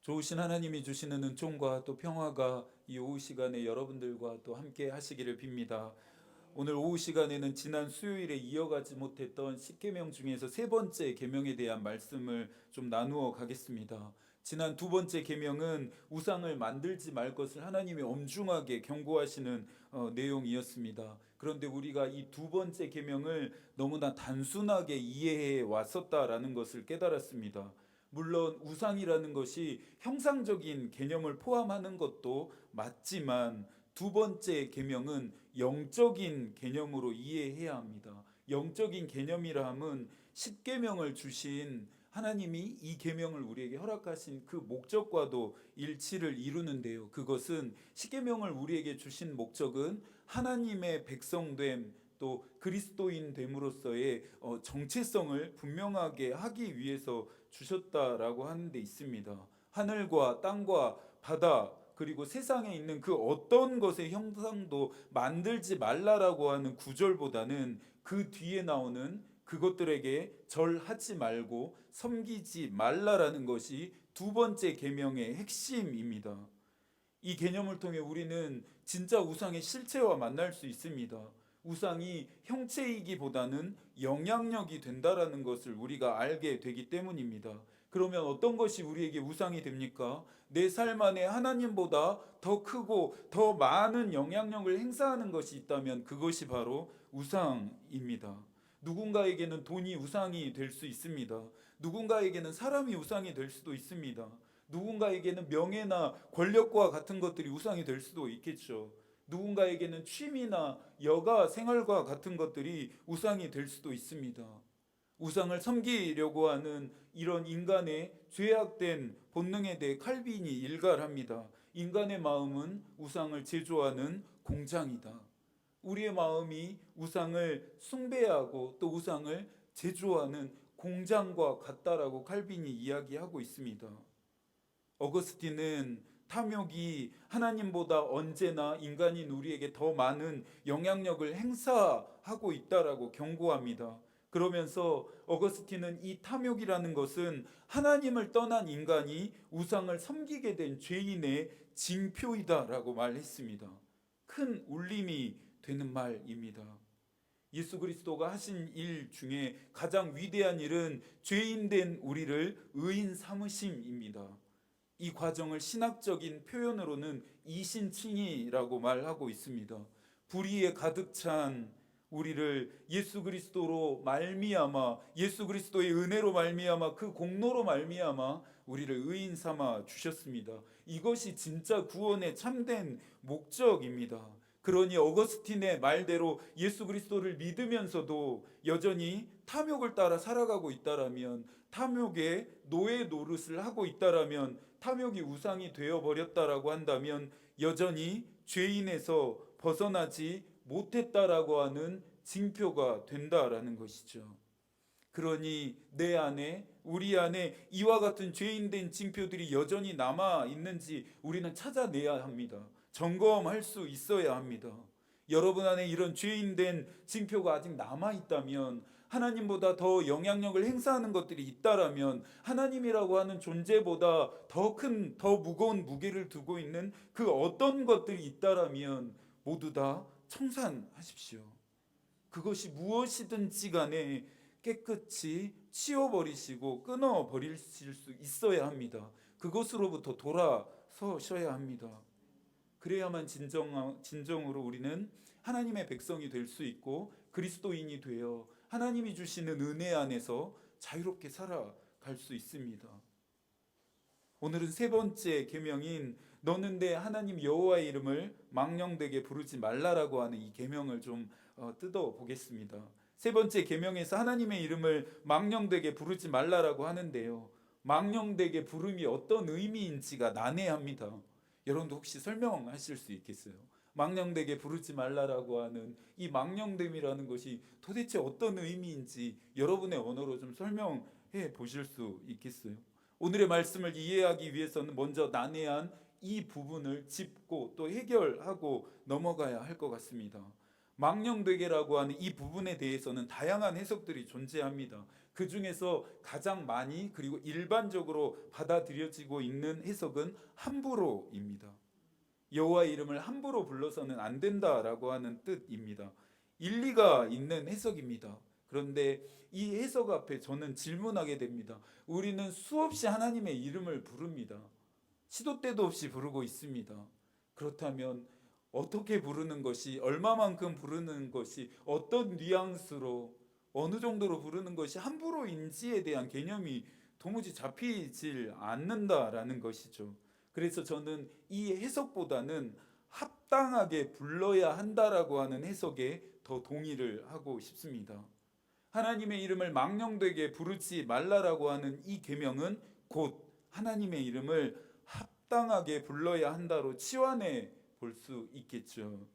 좋으신 하나님이 주시는 은총과 또 평화가 이 오후 시간에 여러분들과 또 함께 하시기를 빕니다. 오늘 오후 시간에는 지난 수요일에 이어가지 못했던 십계명 중에서 세 번째 계명에 대한 말씀을 좀 나누어 가겠습니다. 지난 두 번째 계명은 우상을 만들지 말 것을 하나님이 엄중하게 경고하시는 내용이었습니다. 그런데 우리가 이 두 번째 계명을 너무나 단순하게 이해해 왔었다라는 것을 깨달았습니다. 물론 우상이라는 것이 형상적인 개념을 포함하는 것도 맞지만 두 번째 계명은 영적인 개념으로 이해해야 합니다. 영적인 개념이라 함은 십계명을 주신 하나님이 이 계명을 우리에게 허락하신 그 목적과도 일치를 이루는데요. 그것은 십계명을 우리에게 주신 목적은 하나님의 백성됨, 또 그리스도인 됨으로써의 정체성을 분명하게 하기 위해서 주셨다라고 하는 데 있습니다. 하늘과 땅과 바다 그리고 세상에 있는 그 어떤 것의 형상도 만들지 말라라고 하는 구절보다는 그 뒤에 나오는 그것들에게 절하지 말고 섬기지 말라라는 것이 두 번째 계명의 핵심입니다. 이 개념을 통해 우리는 진짜 우상의 실체와 만날 수 있습니다. 우상이 형체이기보다는 영향력이 된다라는 것을 우리가 알게 되기 때문입니다. 그러면 어떤 것이 우리에게 우상이 됩니까? 내 삶 안에 하나님보다 더 크고 더 많은 영향력을 행사하는 것이 있다면 그것이 바로 우상입니다. 누군가에게는 돈이 우상이 될 수 있습니다. 누군가에게는 사람이 우상이 될 수도 있습니다. 누군가에게는 명예나 권력과 같은 것들이 우상이 될 수도 있겠죠. 누군가에게는 취미나 여가 생활과 같은 것들이 우상이 될 수도 있습니다. 우상을 섬기려고 하는 이런 인간의 죄악된 본능에 대해 칼빈이 일갈합니다. 인간의 마음은 우상을 제조하는 공장이다. 우리의 마음이 우상을 숭배하고 또 우상을 제조하는 공장과 같다라고 칼빈이 이야기하고 있습니다. 어거스틴은 탐욕이 하나님보다 언제나 인간인 우리에게 더 많은 영향력을 행사하고 있다라고 경고합니다. 그러면서 어거스틴은 이 탐욕이라는 것은 하나님을 떠난 인간이 우상을 섬기게 된 죄인의 징표이다라고 말했습니다. 큰 울림이 되는 말입니다. 예수 그리스도가 하신 일 중에 가장 위대한 일은 죄인된 우리를 의인 삼으심입니다. 이 과정을 신학적인 표현으로는 이신칭의라고 말하고 있습니다. 불의에 가득 찬 우리를 예수 그리스도로 말미암아, 예수 그리스도의 은혜로 말미암아, 그 공로로 말미암아 우리를 의인 삼아 주셨습니다. 이것이 진짜 구원의 참된 목적입니다. 그러니 어거스틴의 말대로 예수 그리스도를 믿으면서도 여전히 탐욕을 따라 살아가고 있다라면, 탐욕의 노예 노릇을 하고 있다라면, 탐욕이 우상이 되어버렸다라고 한다면 여전히 죄인에서 벗어나지 못했다라고 하는 징표가 된다라는 것이죠. 그러니 내 안에, 우리 안에 이와 같은 죄인된 징표들이 여전히 남아 있는지 우리는 찾아내야 합니다. 점검할 수 있어야 합니다. 여러분 안에 이런 죄인된 징표가 아직 남아 있다면, 하나님보다 더 영향력을 행사하는 것들이 있다라면, 하나님이라고 하는 존재보다 더 큰, 더 무거운 무게를 두고 있는 그 어떤 것들이 있다라면 모두 다 청산하십시오. 그것이 무엇이든지 간에 깨끗이 치워버리시고 끊어버리실 수 있어야 합니다. 그것으로부터 돌아서셔야 합니다. 그래야만 진정으로 우리는 하나님의 백성이 될 수 있고 그리스도인이 되어 하나님이 주시는 은혜 안에서 자유롭게 살아갈 수 있습니다. 오늘은 세 번째 계명인 너는 내 하나님 여호와의 이름을 망령되게 부르지 말라라고 하는 이 계명을 좀 뜯어 보겠습니다. 세 번째 계명에서 하나님의 이름을 망령되게 부르지 말라라고 하는데요, 망령되게 부름이 어떤 의미인지가 난해합니다. 여러분도 혹시 설명하실 수 있겠어요? 망령되게 부르지 말라라고 하는 이 망령됨이라는 것이 도대체 어떤 의미인지 여러분의 언어로 좀 설명해 보실 수 있겠어요? 오늘의 말씀을 이해하기 위해서는 먼저 난해한 이 부분을 짚고 또 해결하고 넘어가야 할 것 같습니다. 망령되게라고 하는 이 부분에 대해서는 다양한 해석들이 존재합니다. 그 중에서 가장 많이 그리고 일반적으로 받아들여지고 있는 해석은 함부로입니다. 여호와의 이름을 함부로 불러서는 안 된다라고 하는 뜻입니다. 일리가 있는 해석입니다. 그런데 이 해석 앞에 저는 질문하게 됩니다. 우리는 수없이 하나님의 이름을 부릅니다. 시도 때도 없이 부르고 있습니다. 그렇다면 어떻게 부르는 것이, 얼마만큼 부르는 것이, 어떤 뉘앙스로, 어느 정도로 부르는 것이 함부로인지에 대한 개념이 도무지 잡히질 않는다라는 것이죠. 그래서 저는 이 해석보다는 합당하게 불러야 한다라고 하는 해석에 더 동의를 하고 싶습니다. 하나님의 이름을 망령되게 부르지 말라라고 하는 이 계명은 곧 하나님의 이름을 합당하게 불러야 한다로 치환해 볼 수 있겠죠.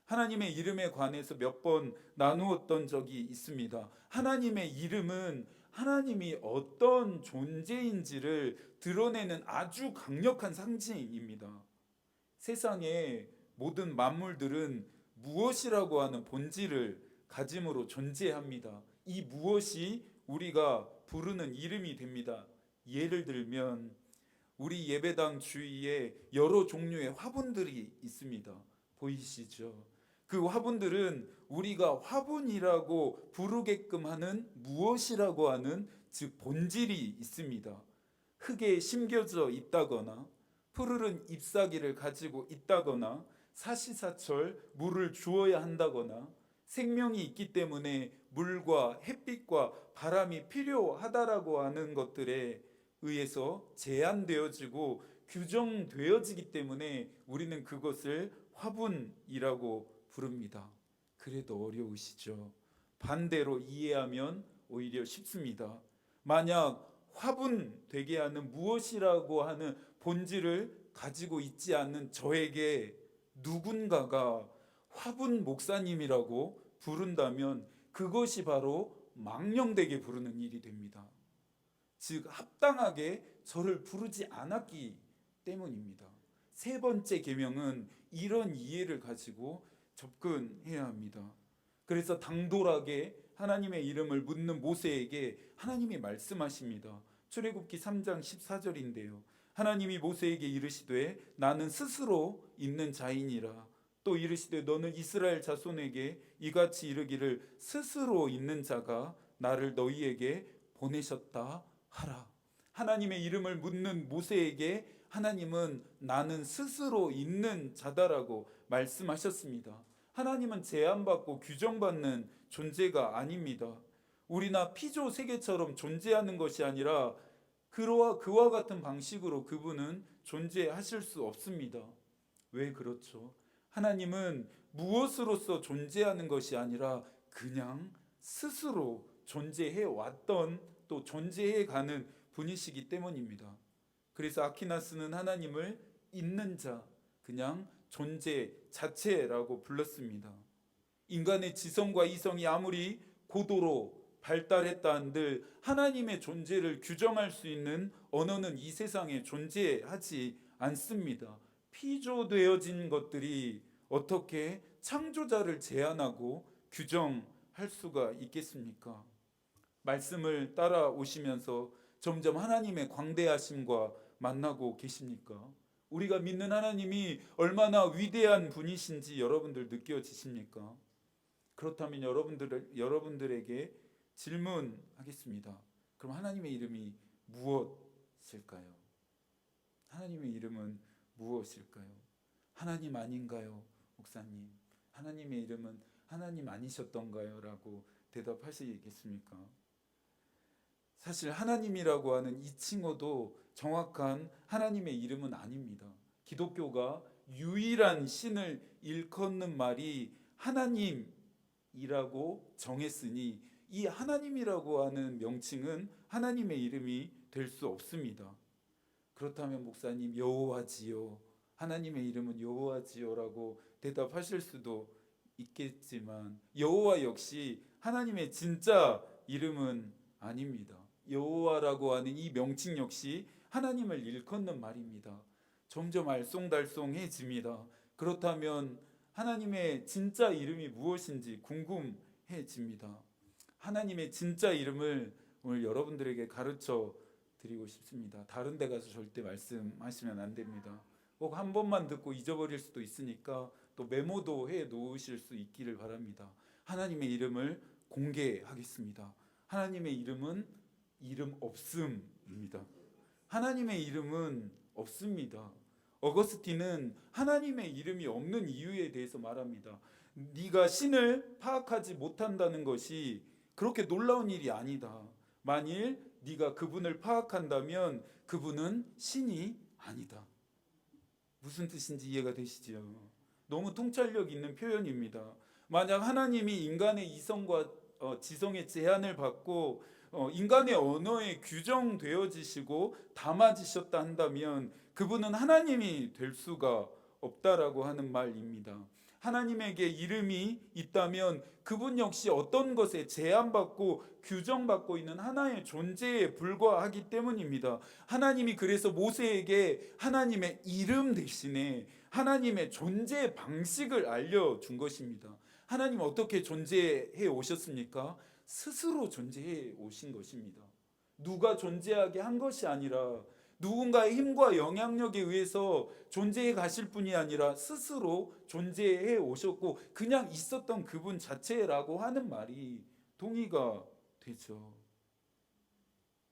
하나님의 이름에 관해서 몇 번 나누었던 적이 있습니다. 하나님의 이름은 하나님이 어떤 존재인지를 드러내는 아주 강력한 상징입니다. 세상의 모든 만물들은 무엇이라고 하는 본질을 가짐으로 존재합니다. 이 무엇이 우리가 부르는 이름이 됩니다. 예를 들면 우리 예배당 주위에 여러 종류의 화분들이 있습니다. 보이시죠? 그 화분들은 우리가 화분이라고 부르게끔 하는 무엇이라고 하는 즉 본질이 있습니다. 흙에 심겨져 있다거나 푸르른 잎사귀를 가지고 있다거나 사시사철 물을 주어야 한다거나 생명이 있기 때문에 물과 햇빛과 바람이 필요하다라고 하는 것들에 의해서 제한되어지고 규정되어지기 때문에 우리는 그것을 화분이라고 부릅니다. 그래도 어려우시죠? 반대로 이해하면 오히려 쉽습니다. 만약 화분 되게 하는 무엇이라고 하는 본질을 가지고 있지 않는 저에게 누군가가 화분 목사님이라고 부른다면 그것이 바로 망령되게 부르는 일이 됩니다. 즉 합당하게 저를 부르지 않았기 때문입니다. 세 번째 계명은 이런 이해를 가지고 접근해야 합니다. 그래서 당돌하게 하나님의 이름을 묻는 모세에게 하나님이 말씀하십니다. 출애굽기 3장 14절인데요. 하나님이 모세에게 이르시되 나는 스스로 있는 자이니라. 또 이르시되 너는 이스라엘 자손에게 이같이 이르기를 스스로 있는 자가 나를 너희에게 보내셨다 하라. 하나님의 이름을 묻는 모세에게 하나님은 나는 스스로 있는 자다라고 말씀하셨습니다. 하나님은 제한받고 규정받는 존재가 아닙니다. 우리나 피조 세계처럼 존재하는 것이 아니라 그와 같은 방식으로 그분은 존재하실 수 없습니다. 왜 그렇죠? 하나님은 무엇으로서 존재하는 것이 아니라 그냥 스스로 존재해 왔던 또 존재해 가는 분이시기 때문입니다. 그래서 아퀴나스는 하나님을 있는 자, 그냥 존재 자체라고 불렀습니다. 인간의 지성과 이성이 아무리 고도로 발달했다 한들 하나님의 존재를 규정할 수 있는 언어는 이 세상에 존재하지 않습니다. 피조되어진 것들이 어떻게 창조자를 제한하고 규정할 수가 있겠습니까? 말씀을 따라오시면서 점점 하나님의 광대하심과 만나고 계십니까? 우리가 믿는 하나님이 얼마나 위대한 분이신지 여러분들 느껴지십니까? 그렇다면 여러분들에게 질문하겠습니다. 그럼 하나님의 이름이 무엇일까요? 하나님의 이름은 무엇일까요? 하나님 아닌가요, 목사님? 하나님의 이름은 하나님 아니셨던가요? 라고 대답하시겠습니까? 사실 하나님이라고 하는 이 칭호도 정확한 하나님의 이름은 아닙니다. 기독교가 유일한 신을 일컫는 말이 하나님이라고 정했으니 이 하나님이라고 하는 명칭은 하나님의 이름이 될 수 없습니다. 그렇다면 목사님 여호와지요, 하나님의 이름은 여호와지요라고 대답하실 수도 있겠지만 여호와 역시 하나님의 진짜 이름은 아닙니다. 여호와라고 하는 이 명칭 역시 하나님을 일컫는 말입니다. 점점 알쏭달쏭해집니다. 그렇다면 하나님의 진짜 이름이 무엇인지 궁금해집니다. 하나님의 진짜 이름을 오늘 여러분들에게 가르쳐 드리고 싶습니다. 다른 데 가서 절대 말씀하시면 안 됩니다. 꼭 한 번만 듣고 잊어버릴 수도 있으니까 또 메모도 해 놓으실 수 있기를 바랍니다. 하나님의 이름을 공개하겠습니다. 하나님의 이름은 이름 없음입니다. 하나님의 이름은 없습니다. 어거스틴은 하나님의 이름이 없는 이유에 대해서 말합니다. 네가 신을 파악하지 못한다는 것이 그렇게 놀라운 일이 아니다. 만일 네가 그분을 파악한다면 그분은 신이 아니다. 무슨 뜻인지 이해가 되시지요? 너무 통찰력 있는 표현입니다. 만약 하나님이 인간의 이성과 지성의 제한을 받고 인간의 언어에 규정되어지시고 담아지셨다 한다면 그분은 하나님이 될 수가 없다라고 하는 말입니다. 하나님에게 이름이 있다면 그분 역시 어떤 것에 제한받고 규정받고 있는 하나의 존재에 불과하기 때문입니다. 하나님이 그래서 모세에게 하나님의 이름 대신에 하나님의 존재 방식을 알려준 것입니다. 하나님 어떻게 존재해 오셨습니까? 스스로 존재해 오신 것입니다. 누가 존재하게 한 것이 아니라 누군가의 힘과 영향력에 의해서 존재해 가실 분이 아니라 스스로 존재해 오셨고 그냥 있었던 그분 자체라고 하는 말이 동의가 되죠.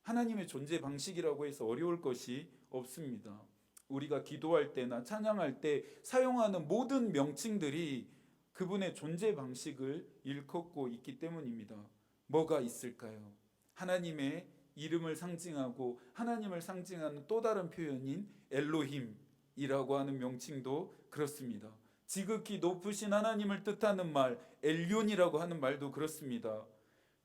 하나님의 존재 방식이라고 해서 어려울 것이 없습니다. 우리가 기도할 때나 찬양할 때 사용하는 모든 명칭들이 그분의 존재 방식을 일컫고 있기 때문입니다. 뭐가 있을까요? 하나님의 이름을 상징하고 하나님을 상징하는 또 다른 표현인 엘로힘이라고 하는 명칭도 그렇습니다. 지극히 높으신 하나님을 뜻하는 말 엘륜이라고 하는 말도 그렇습니다.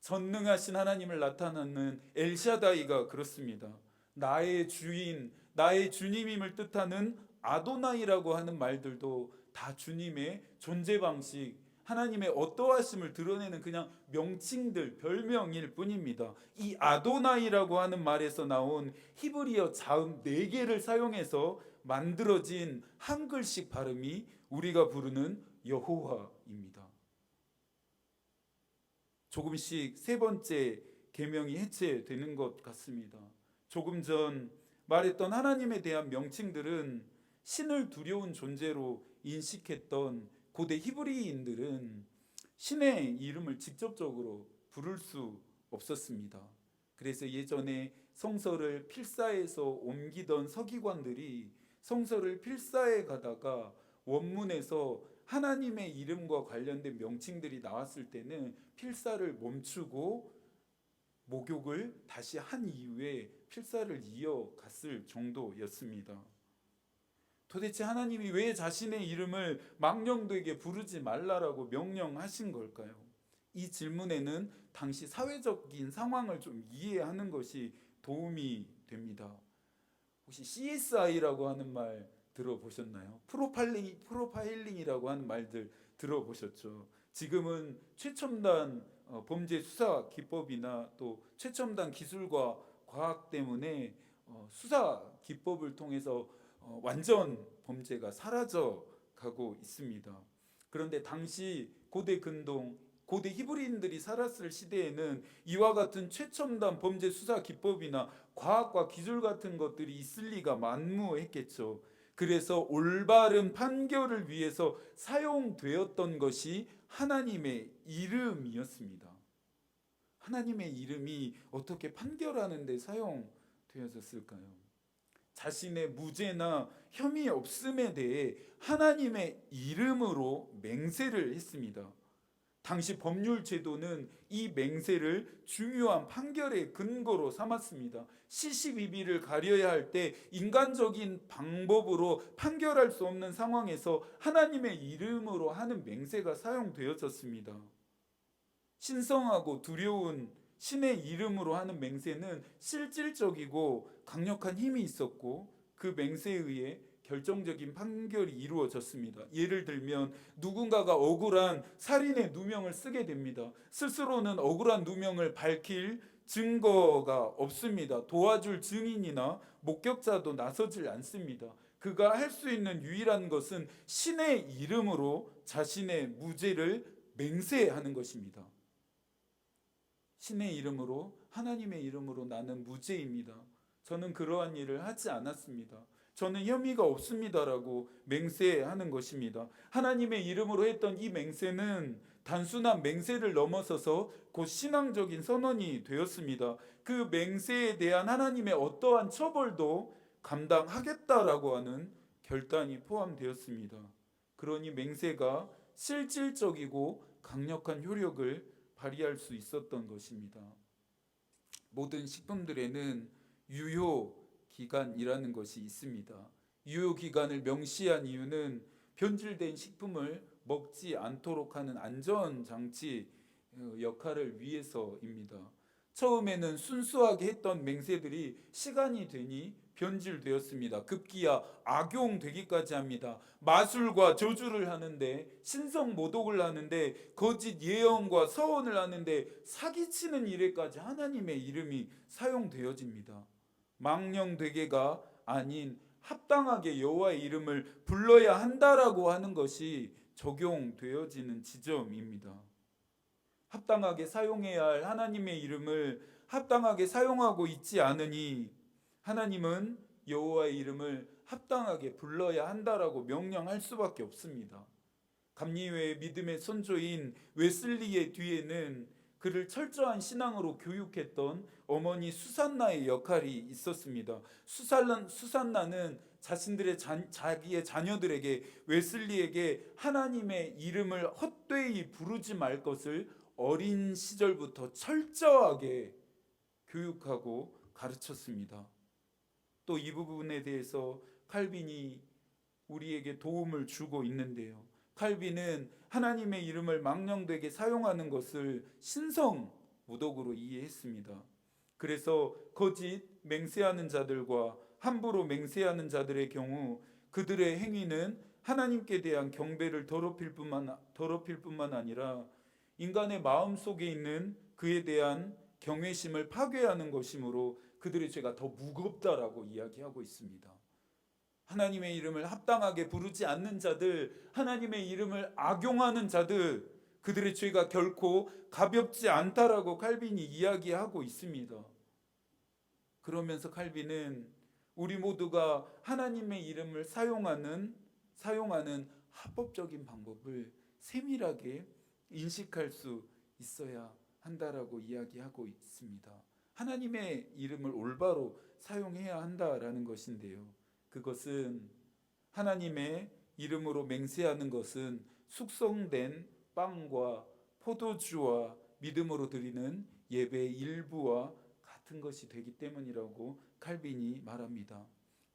전능하신 하나님을 나타내는 엘샤다이가 그렇습니다. 나의 주인, 나의 주님임을 뜻하는 아도나이라고 하는 말들도 다 주님의 존재 방식, 하나님의 어떠하심을 드러내는 그냥 명칭들, 별명일 뿐입니다. 이 아도나이라고 하는 말에서 나온 히브리어 자음 4개를 사용해서 만들어진 한글식 발음이 우리가 부르는 여호와입니다. 조금씩 세 번째 계명이 해체되는 것 같습니다. 조금 전 말했던 하나님에 대한 명칭들은 신을 두려운 존재로 인식했던 고대 히브리인들은 신의 이름을 직접적으로 부를 수 없었습니다. 그래서 예전에 성서를 필사해서 옮기던 서기관들이 성서를 필사해 가다가 원문에서 하나님의 이름과 관련된 명칭들이 나왔을 때는 필사를 멈추고 목욕을 다시 한 이후에 필사를 이어갔을 정도였습니다. 도대체 하나님이 왜 자신의 이름을 망령되게 부르지 말라라고 명령하신 걸까요? 이 질문에는 당시 사회적인 상황을 좀 이해하는 것이 도움이 됩니다. 혹시 CSI라고 하는 말 들어보셨나요? 프로파일링이라고 하는 말들 들어보셨죠? 지금은 최첨단 범죄 수사 기법이나 또 최첨단 기술과 과학 때문에 수사 기법을 통해서 완전 범죄가 사라져 가고 있습니다. 그런데 당시 고대 근동, 고대 히브리인들이 살았을 시대에는 이와 같은 최첨단 범죄 수사 기법이나 과학과 기술 같은 것들이 있을 리가 만무했겠죠. 그래서 올바른 판결을 위해서 사용되었던 것이 하나님의 이름이었습니다. 하나님의 이름이 어떻게 판결하는 데 사용되어졌을까요? 자신의 무죄나 혐의 없음에 대해 하나님의 이름으로 맹세를 했습니다. 당시 법률 제도는 이 맹세를 중요한 판결의 근거로 삼았습니다. 시시비비를 가려야 할 때 인간적인 방법으로 판결할 수 없는 상황에서 하나님의 이름으로 하는 맹세가 사용되어졌습니다. 신성하고 두려운 신의 이름으로 하는 맹세는 실질적이고 강력한 힘이 있었고 그 맹세에 의해 결정적인 판결이 이루어졌습니다. 예를 들면 누군가가 억울한 살인의 누명을 쓰게 됩니다. 스스로는 억울한 누명을 밝힐 증거가 없습니다. 도와줄 증인이나 목격자도 나서질 않습니다. 그가 할 수 있는 유일한 것은 신의 이름으로 자신의 무죄를 맹세하는 것입니다. 신의 이름으로, 하나님의 이름으로 나는 무죄입니다. 저는 그러한 일을 하지 않았습니다. 저는 혐의가 없습니다라고 맹세하는 것입니다. 하나님의 이름으로 했던 이 맹세는 단순한 맹세를 넘어서서 곧 신앙적인 선언이 되었습니다. 그 맹세에 대한 하나님의 어떠한 처벌도 감당하겠다라고 하는 결단이 포함되었습니다. 그러니 맹세가 실질적이고 강력한 효력을 발휘할 수 있었던 것입니다. 모든 식품들에는 유효 기간이라는 것이 있습니다. 유효 기간을 명시한 이유는 변질된 식품을 먹지 않도록 하는 안전 장치 역할을 위해서입니다. 처음에는 순수하게 했던 맹세들이 시간이 되니 변질되었습니다. 급기야 악용되기까지 합니다. 마술과 저주를 하는데, 신성 모독을 하는데, 거짓 예언과 서원을 하는데, 사기치는 일에까지 하나님의 이름이 사용되어집니다. 망령되게가 아닌 합당하게 여호와의 이름을 불러야 한다라고 하는 것이 적용되어지는 지점입니다. 합당하게 사용해야 할 하나님의 이름을 합당하게 사용하고 있지 않으니 하나님은 여호와의 이름을 합당하게 불러야 한다라고 명령할 수밖에 없습니다. 감리회의 믿음의 선조인 웨슬리의 뒤에는 그를 철저한 신앙으로 교육했던 어머니 수산나의 역할이 있었습니다. 수산나는 자기의 자녀들에게, 웨슬리에게 하나님의 이름을 헛되이 부르지 말 것을 어린 시절부터 철저하게 교육하고 가르쳤습니다. 또 이 부분에 대해서 칼빈이 우리에게 도움을 주고 있는데요. 칼빈은 하나님의 이름을 망령되게 사용하는 것을 신성 모독으로 이해했습니다. 그래서 거짓 맹세하는 자들과 함부로 맹세하는 자들의 경우 그들의 행위는 하나님께 대한 경배를 더럽힐 뿐만 아니라 인간의 마음 속에 있는 그에 대한 경외심을 파괴하는 것이므로 그들의 죄가 더 무겁다라고 이야기하고 있습니다. 하나님의 이름을 합당하게 부르지 않는 자들, 하나님의 이름을 악용하는 자들, 그들의 죄가 결코 가볍지 않다라고 칼빈이 이야기하고 있습니다. 그러면서 칼빈은 우리 모두가 하나님의 이름을 사용하는 합법적인 방법을 세밀하게 인식할 수 있어야 한다라고 이야기하고 있습니다. 하나님의 이름을 올바로 사용해야 한다라는 것인데요. 그것은 하나님의 이름으로 맹세하는 것은 숙성된 빵과 포도주와 믿음으로 드리는 예배의 일부와 같은 것이 되기 때문이라고 칼빈이 말합니다.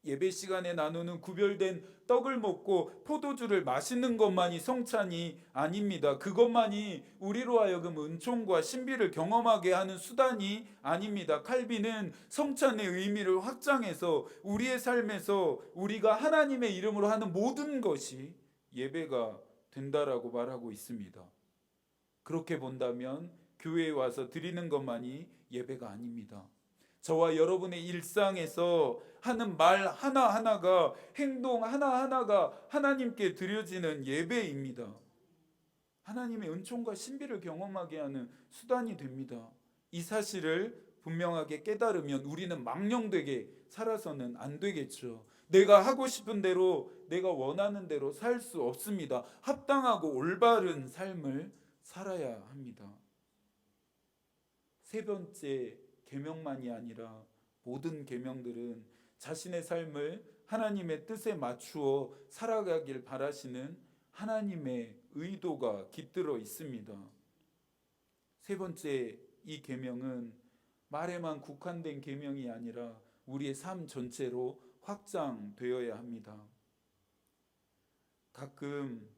예배 시간에 나누는 구별된 떡을 먹고 포도주를 마시는 것만이 성찬이 아닙니다. 그것만이 우리로 하여금 은총과 신비를 경험하게 하는 수단이 아닙니다. 칼빈은 성찬의 의미를 확장해서 우리의 삶에서 우리가 하나님의 이름으로 하는 모든 것이 예배가 된다라고 말하고 있습니다. 그렇게 본다면 교회에 와서 드리는 것만이 예배가 아닙니다. 저와 여러분의 일상에서 하는 말 하나하나가, 행동 하나하나가 하나님께 드려지는 예배입니다. 하나님의 은총과 신비를 경험하게 하는 수단이 됩니다. 이 사실을 분명하게 깨달으면 우리는 망령되게 살아서는 안 되겠죠. 내가 하고 싶은 대로, 내가 원하는 대로 살 수 없습니다. 합당하고 올바른 삶을 살아야 합니다. 세 번째, 계명만이 아니라 모든 계명들은 자신의 삶을 하나님의 뜻에 맞추어 살아가길 바라시는 하나님의 의도가 깃들어 있습니다. 세 번째, 이 계명은 말에만 국한된 계명이 아니라 우리의 삶 전체로 확장되어야 합니다. 가끔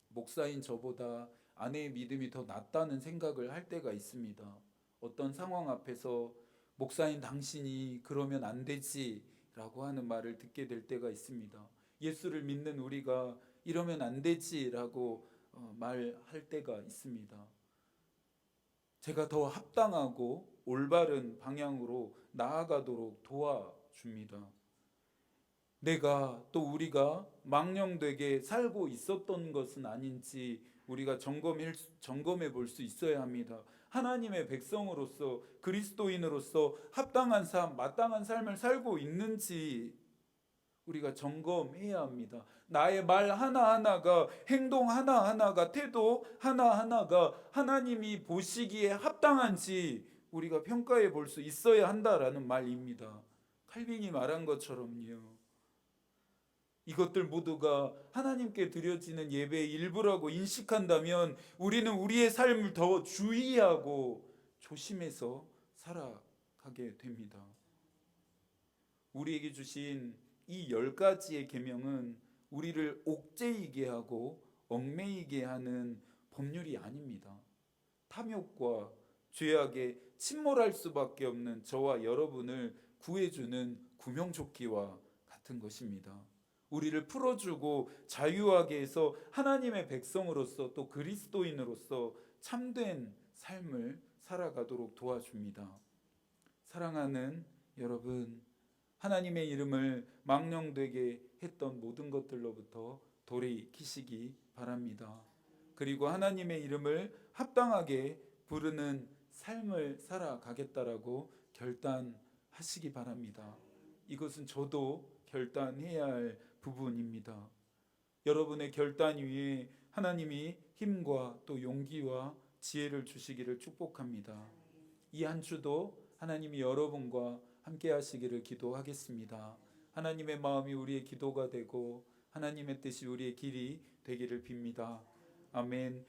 목사인 저보다 아내의 믿음이 더 낫다는 생각을 할 때가 있습니다. 어떤 상황 앞에서 목사인 당신이 그러면 안 되지 라고 하는 말을 듣게 될 때가 있습니다. 예수를 믿는 우리가 이러면 안 되지 라고 말할 때가 있습니다. 제가 더 합당하고 올바른 방향으로 나아가도록 도와줍니다. 내가 또 우리가 망령되게 살고 있었던 것은 아닌지 우리가 점검해 볼 수 있어야 합니다. 하나님의 백성으로서 그리스도인으로서 합당한 삶, 마땅한 삶을 살고 있는지 우리가 점검해야 합니다. 나의 말 하나하나가, 행동 하나하나가, 태도 하나하나가 하나님이 보시기에 합당한지 우리가 평가해 볼 수 있어야 한다라는 말입니다. 칼빈이 말한 것처럼요. 이것들 모두가 하나님께 드려지는 예배의 일부라고 인식한다면 우리는 우리의 삶을 더 주의하고 조심해서 살아가게 됩니다. 우리에게 주신 이 10가지의 계명은 우리를 옥죄이게 하고 얽매이게 하는 법률이 아닙니다. 탐욕과 죄악에 침몰할 수밖에 없는 저와 여러분을 구해주는 구명조끼와 같은 것입니다. 우리를 풀어주고 자유하게 해서 하나님의 백성으로서 또 그리스도인으로서 참된 삶을 살아가도록 도와줍니다. 사랑하는 여러분, 하나님의 이름을 망령되게 했던 모든 것들로부터 돌이키시기 바랍니다. 그리고 하나님의 이름을 합당하게 부르는 삶을 살아가겠다라고 결단하시기 바랍니다. 이것은 저도 결단해야 할 부분입니다. 여러분의 결단 위에 하나님이 힘과 또 용기와 지혜를 주시기를 축복합니다. 이 한 주도 하나님이 여러분과 함께 하시기를 기도하겠습니다. 하나님의 마음이 우리의 기도가 되고 하나님의 뜻이 우리의 길이 되기를 빕니다. 아멘.